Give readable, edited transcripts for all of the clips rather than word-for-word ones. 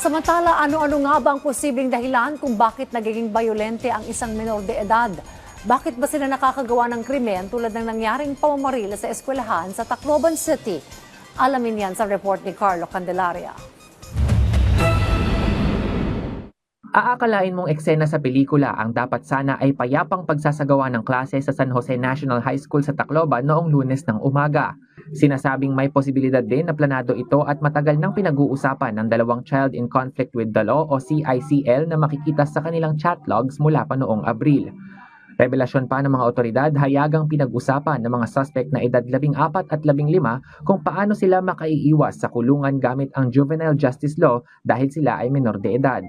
Samantala, ano-ano nga ba ang posibleng dahilan kung bakit nagiging bayolente ang isang menor de edad? Bakit ba sila nakakagawa ng krimen tulad ng nangyaring pamamaril sa eskwelahan sa Tacloban City? Alamin yan sa report ni Carlo Candelaria. Aakalain mong eksena sa pelikula ang dapat sana ay payapang pagsasagawa ng klase sa San Jose National High School sa Tacloban noong Lunes ng umaga. Sinasabing may posibilidad din na planado ito at matagal nang pinag-uusapan ng dalawang Child in Conflict with the Law o CICL na makikita sa kanilang chat logs mula pa noong Abril. Revelasyon pa ng mga otoridad, hayagang pinag-usapan ng mga suspect na edad 14 at 15 kung paano sila makaiiwas sa kulungan gamit ang Juvenile Justice Law dahil sila ay menor de edad.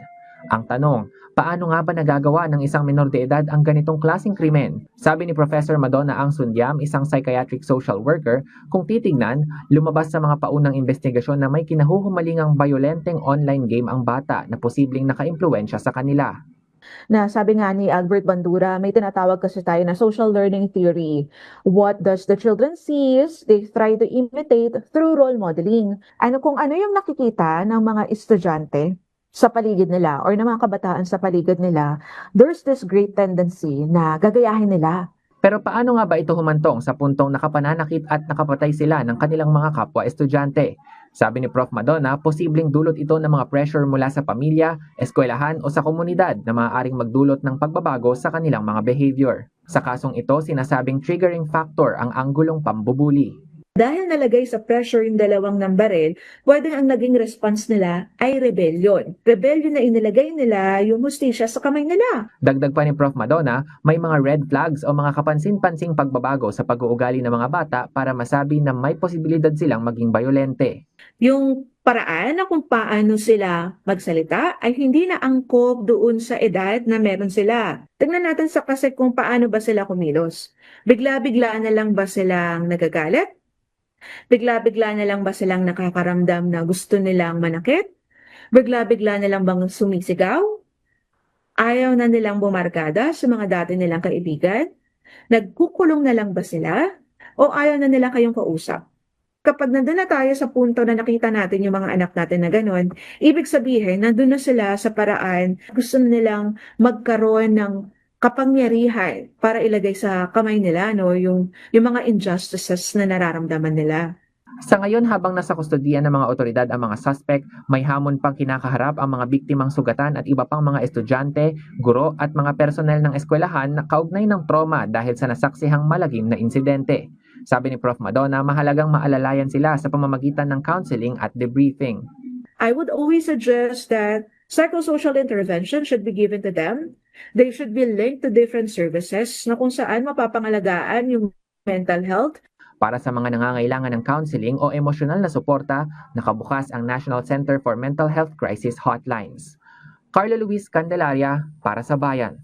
Ang tanong, paano nga ba nagagawa ng isang menor de edad ang ganitong klaseng krimen? Sabi ni Professor Madonna Ang Sundiam, isang psychiatric social worker, kung titignan, lumabas sa mga paunang investigasyon na may kinahuhumalingang bayolenteng online game ang bata na posibleng nakaimpluwensya sa kanila. Na sabi nga ni Albert Bandura, may tinatawag kasi tayo na social learning theory. What does the children sees, they try to imitate through role modeling. Kung ano yung nakikita ng mga estudyante sa paligid nila or ng mga kabataan sa paligid nila, there's this great tendency na gagayahin nila. Pero paano nga ba ito humantong sa puntong nakapananakit at nakapatay sila ng kanilang mga kapwa estudyante? Sabi ni Prof. Madonna, posibleng dulot ito ng mga pressure mula sa pamilya, eskwelahan o sa komunidad na maaaring magdulot ng pagbabago sa kanilang mga behavior. Sa kasong ito, sinasabing triggering factor ang anggulong pambubuli. Dahil nalagay sa pressure yung dalawang nambaril, pwedeng ang naging response nila ay rebellion. Rebellion na inilagay nila yung hustisya sa kamay nila. Dagdag pa ni Prof. Madonna, may mga red flags o mga kapansin-pansing pagbabago sa pag-uugali ng mga bata para masabi na may posibilidad silang maging bayolente. Yung paraan na kung paano sila magsalita ay hindi na angkop doon sa edad na meron sila. Tingnan natin sa kasi kung paano ba sila kumilos. Bigla-bigla na lang ba silang nagagalit? Bigla-bigla na lang ba silang nakakaramdam na gusto nilang manakit? Bigla-bigla na lang bang sumisigaw? Ayaw na nilang bumarkada sa mga dati nilang kaibigan? Nagkukulong na lang ba sila? O ayaw na nila kayong kausap? Kapag nandun na tayo sa punto na nakita natin yung mga anak natin na gano'n, ibig sabihin, nandun na sila sa paraan, gusto nilang magkaroon ng kapangyarihan para ilagay sa kamay nila yung mga injustices na nararamdaman nila. Sa ngayon, habang nasa kustodiya ng mga otoridad ang mga suspect, may hamon pang kinakaharap ang mga biktimang sugatan at iba pang mga estudyante, guro at mga personel ng eskwelahan na kaugnay ng trauma dahil sa nasaksihang malagim na insidente. Sabi ni Prof. Madonna, mahalagang maalalayan sila sa pamamagitan ng counseling at debriefing. I would always suggest that psychosocial intervention should be given to them. They should be linked to different services na kung saan mapapangalagaan yung mental health. Para sa mga nangangailangan ng counseling o emosyonal na suporta, nakabukas ang National Center for Mental Health Crisis Hotlines. Carlo Luis Candelaria, para sa Bayan.